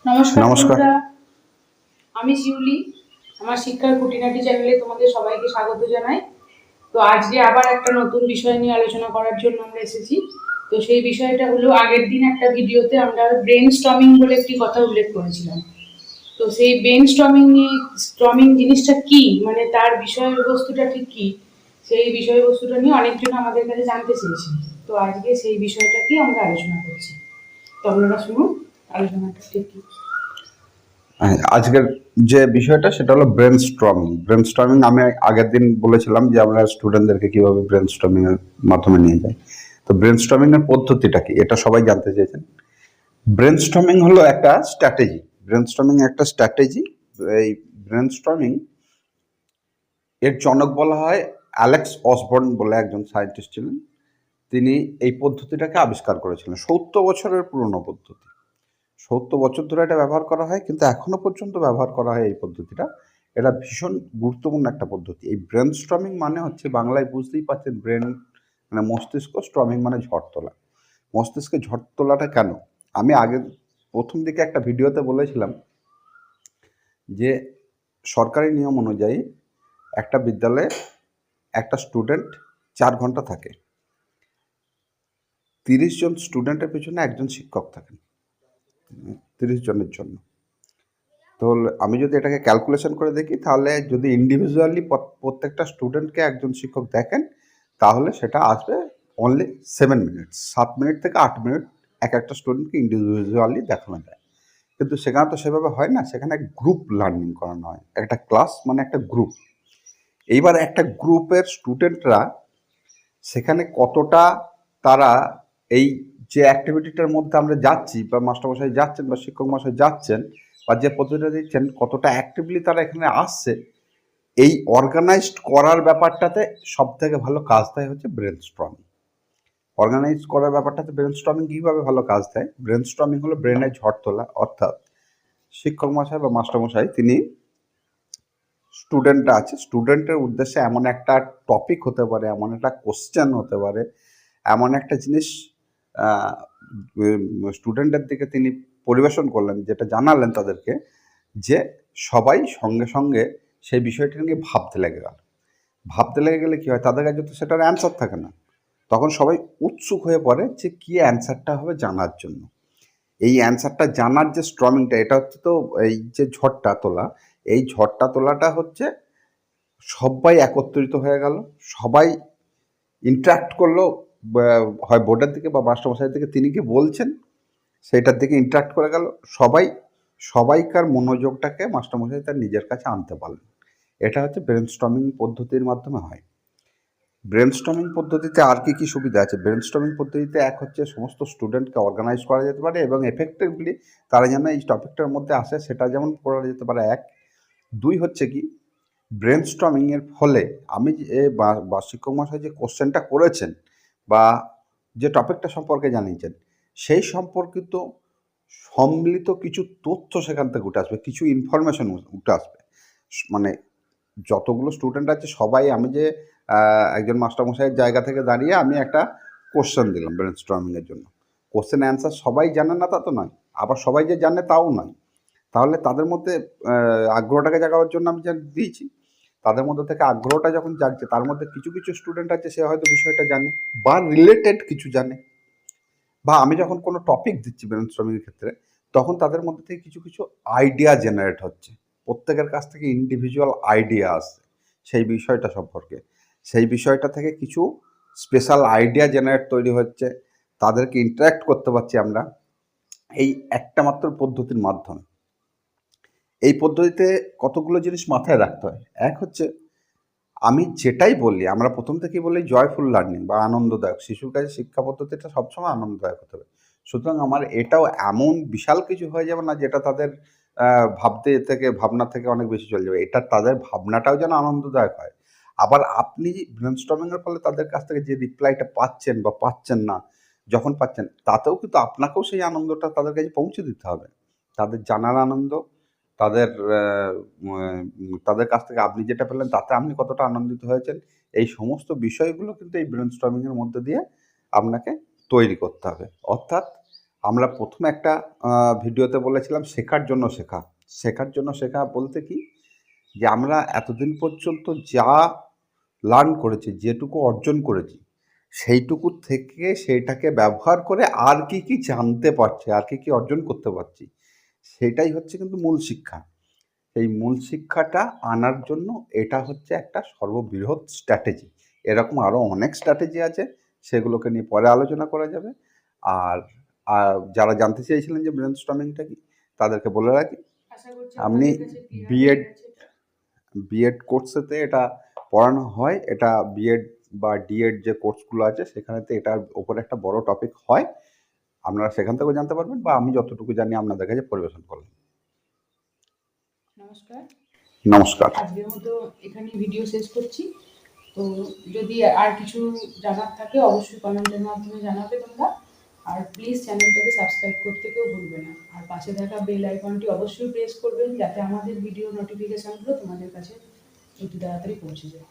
নমস্কার নমস্কার। বন্ধুরা, আমি শিউলি। আমার শিক্ষার খুঁটিনাটি চ্যানেলে তোমাদের সবাইকে স্বাগত জানাই। তো আজকে আবার একটা নতুন বিষয় নিয়ে আলোচনা করার জন্য আমরা এসেছি। তো সেই বিষয়টা হলো, আগের দিন একটা ভিডিওতে আমরা ব্রেন স্টর্মিং বলে একটি কথা উল্লেখ করেছিলাম। তো সেই ব্রেন স্টর্মিং নিয়ে, স্টর্মিং জিনিসটা কি, মানে তার বিষয়বস্তুটা ঠিক কি, সেই বিষয়বস্তুটা নিয়ে অনেকজন আমাদের কাছে জানতে চেয়েছেন। তো আজকে সেই বিষয়টাকেই আমরা আলোচনা করছি। তো আপনারা শুনুন আলোচনাটা ঠিক কি। আজকের যে বিষয়টা সেটা হলো ব্রেন স্টর্মিং। ব্রেন স্টর্মিং আমি আগের দিন বলেছিলাম যে আমরা স্টুডেন্টদেরকে কিভাবে ব্রেন স্টর্মিং এর মাধ্যমে নিয়ে যাই। তো ব্রেন স্টর্মিং এর পদ্ধতিটা কি এটা সবাই জানতে চেয়েছেন। ব্রেন স্টর্মিং হলো একটা স্ট্র্যাটেজি। ব্রেন স্টর্মিং একটা স্ট্র্যাটেজি। এই ব্রেন স্টর্মিং এর জনক বলা হয় অ্যালেক্স অসবর্ন বলে একজন সায়েন্টিস্ট ছিলেন। তিনি এই পদ্ধতিটাকে আবিষ্কার করেছিলেন। 70 বছরের পুরনো পদ্ধতি। 70 বছর ধরে এটা ব্যবহার করা হয়, কিন্তু এখনো পর্যন্ত ব্যবহার করা হয় এই পদ্ধতিটা। এটা ভীষণ গুরুত্বপূর্ণ একটা পদ্ধতি। এই ব্রেন স্টর্মিং মানে হচ্ছে, বাংলায় বুঝতেই পারছেন, ব্রেন মানে মস্তিষ্ক, স্টর্মিং মানে ঝড় তোলা। মস্তিষ্কে ঝড় তোলাটা কেন? আমি আগের প্রথম দিকে একটা ভিডিওতে বলেছিলাম যে সরকারি নিয়ম অনুযায়ী একটা বিদ্যালয়ে একটা স্টুডেন্ট 4 ঘন্টা থাকে। 30 জন স্টুডেন্টের পেছনে একজন শিক্ষক থাকেন, 30 জনের জন্য। তো আমি যদি এটাকে ক্যালকুলেশন করে দেখি, তাহলে যদি ইন্ডিভিজুয়ালি প্রত্যেকটা স্টুডেন্টকে একজন শিক্ষক দেখেন, তাহলে সেটা আসবে অনলি 7 মিনিটস। 7 মিনিট থেকে 8 মিনিট এক একটা স্টুডেন্টকে ইন্ডিভিজুয়ালি দেখানো যায়। কিন্তু সেখানে তো সেভাবে হয় না, সেখানে গ্রুপ লার্নিং করানো হয়। একটা ক্লাস মানে একটা গ্রুপ। এইবার একটা গ্রুপের স্টুডেন্টরা সেখানে কতটা তারা এই যে অ্যাক্টিভিটিটার মধ্যে আমরা যাচ্ছি, বা মাস্টারমশাই যাচ্ছেন বা শিক্ষক মশাই যাচ্ছেন, বা যে পদ্ধতিটা দিচ্ছেন, কতটা অ্যাক্টিভলি তারা এখানে আসছে, এই অর্গানাইজড করার ব্যাপারটাতে সব থেকে ভালো কাজ দেয় হচ্ছে ব্রেন স্টর্মিং। অর্গানাইজ করার ব্যাপারটাতে ব্রেন স্টর্মিং কীভাবে ভালো কাজ দেয়? ব্রেন স্টর্মিং হলো ব্রেনের ঝড় তোলা। অর্থাৎ শিক্ষক মশাই বা মাস্টারমশাই তিনি স্টুডেন্টরা আছে, স্টুডেন্টের উদ্দেশ্যে এমন একটা টপিক হতে পারে, এমন একটা কোশ্চেন হতে পারে, এমন একটা জিনিস স্টুডেন্টের দিকে তিনি পরিবেশন করলেন, যেটা জানালেন তাদেরকে, যে সবাই সঙ্গে সঙ্গে সেই বিষয়টা নিয়ে ভাবতে লেগে গেল। ভাবতে লেগে গেলে কী হয়, তাদের কাছে তো সেটার অ্যান্সার থাকে না। তখন সবাই উৎসুক হয়ে পড়ে যে কী অ্যান্সারটা হবে জানার জন্য। এই অ্যান্সারটা জানার যে স্ট্রমিংটা, এটা হচ্ছে তো এই যে ঝড়টা তোলা, এই ঝড়টা তোলাটা হচ্ছে সবাই একত্রিত হয়ে গেল, সবাই ইন্টারাক্ট করলো, হয় বোর্ডের দিকে বা মাস্টারমশাইয়ের দিকে, তিনি কি বলছেন সেইটার দিকে ইন্টারাক্ট করে গেল। সবাই সবাইকার মনোযোগটাকে মাস্টারমশাই তার নিজের কাছে আনতে পারলেন। এটা হচ্ছে ব্রেন স্টর্মিং পদ্ধতির মাধ্যমে হয়। ব্রেন স্টর্মিং পদ্ধতিতে আর কি কি সুবিধা আছে? ব্রেন স্টর্মিং পদ্ধতিতে এক হচ্ছে সমস্ত স্টুডেন্টকে অর্গানাইজ করা যেতে পারে, এবং এফেক্টিভলি তারা যেন এই টপিকটার মধ্যে আসে সেটা যেমন করা যেতে পারে, এক। দুই হচ্ছে কি, ব্রেন স্টর্মিং এর ফলে আমি যে বা শিক্ষক মশাই যে কোশ্চেনটা করেছেন বা যে টপিকটা সম্পর্কে জানিয়েছেন, সেই সম্পর্কিত সম্মিলিত কিছু তথ্য সেখান থেকে উঠে আসবে, কিছু ইনফরমেশন উঠে আসবে। মানে যতগুলো স্টুডেন্ট আছে সবাই, আমি যে একজন মাস্টারমশাইয়ের জায়গা থেকে দাঁড়িয়ে আমি একটা কোশ্চেন দিলাম ব্রেন স্টর্মিংয়ের জন্য, কোশ্চেন অ্যান্সার সবাই জানে না তা তো নয়, আবার সবাই যে জানে তাও নয়। তাহলে তাদের মধ্যে আগ্রহটাকে জাগানোর জন্য আমি যা দিয়েছি, তাদের মধ্যে থেকে আগ্রহটা যখন জাগছে, তার মধ্যে কিছু কিছু স্টুডেন্ট আছে সে হয়তো বিষয়টা জানে বা রিলেটেড কিছু জানে। বা আমি যখন কোনো টপিক দিচ্ছি ব্রেন স্টর্মিংয়ের ক্ষেত্রে, তখন তাদের মধ্যে থেকে কিছু কিছু আইডিয়া জেনারেট হচ্ছে, প্রত্যেকের কাছ থেকে ইন্ডিভিজুয়াল আইডিয়া আসছে সেই বিষয়টা সম্পর্কে। সেই বিষয়টা থেকে কিছু স্পেশাল আইডিয়া জেনারেট তৈরি হচ্ছে, তাদেরকে ইন্টারাক্ট করতে পারছি আমরা এই একটা মাত্র পদ্ধতির মাধ্যমে। এই পদ্ধতিতে কতগুলো জিনিস মাথায় রাখতে হয়। এক হচ্ছে, আমি যেটাই বলি, আমরা প্রথম থেকেই বলি জয়ফুল লার্নিং বা আনন্দদায়ক। শিশুর কাছে শিক্ষা পদ্ধতিটা সবসময় আনন্দদায়ক হতে হবে। সুতরাং আমার এটাও এমন বিশাল কিছু হয়ে যাবে না যেটা তাদের ভাবতে থেকে, ভাবনা থেকে অনেক বেশি চলে যাবে। এটা তাদের ভাবনাটাও যেন আনন্দদায়ক হয়। আবার আপনি ব্রেনস্টর্মিং এর ফলে তাদের কাছ থেকে যে রিপ্লাইটা পাচ্ছেন বা পাচ্ছেন না, যখন পাচ্ছেন, তাতেও কিন্তু আপনাকেও সেই আনন্দটা তাদের কাছে পৌঁছে দিতে হবে। তাদের জানার আনন্দ, তাদের তাদের কাছ থেকে আপনি যেটা পেলেন তাতে আপনি কতটা আনন্দিত হয়েছেন, এই সমস্ত বিষয়গুলো কিন্তু এই ব্রেনস্টর্মিং এর মধ্যে দিয়ে আপনাকে তৈরি করতে হবে। অর্থাৎ আমরা প্রথমে একটা ভিডিওতে বলেছিলাম শেখার জন্য শেখা। শেখার জন্য শেখা বলতে কি, যে আমরা এতদিন পর্যন্ত যা লার্ন করেছি, যেটুকু অর্জন করেছি, সেইটুকু থেকে সেইটাকে ব্যবহার করে আর কি কি জানতে পারছি, আর কি কি অর্জন করতে পারছি, সেটাই হচ্ছে কিন্তু মূল শিক্ষা। এই মূল শিক্ষাটা আনার জন্য এটা হচ্ছে একটা সর্ববৃহৎ স্ট্র্যাটেজি। এরকম আরও অনেক স্ট্র্যাটেজি আছে, সেগুলোকে নিয়ে পরে আলোচনা করা যাবে। আর যারা জানতে চেয়েছিলেন যে ব্রেন স্টর্মিংটা কি, তাদেরকে বলে রাখি, আশা করছি আপনি আপনাদের কাছে clear বিএড হয়ে গেছে এটা। বিএড কোর্সেতে এটা পড়ানো হয়। এটা বিএড বা ডিএড যে কোর্সগুলো আছে সেখানেতে এটার ওপরে একটা বড় টপিক হয়। আপনারা সেখান থেকেও জানতে পারবেন, বা আমি যতটুকু জানি আপনাদের কাছে পরিবেশন করলাম। নমস্কার, নমস্কার। আজকের মতো এখানেই ভিডিও শেষ করছি। তো যদি আর কিছু জানার থাকে অবশ্যই কমেন্টের মাধ্যমে জানাবে তোমরা। আর প্লিজ চ্যানেলটাকে সাবস্ক্রাইব করতে কেউ ভুলবে না। আর পাশে থাকা বেল আইকনটি অবশ্যই প্রেস করবেন যাতে আমাদের ভিডিও নোটিফিকেশানগুলো তোমাদের কাছে অতি তাড়াতাড়ি পৌঁছে যায়।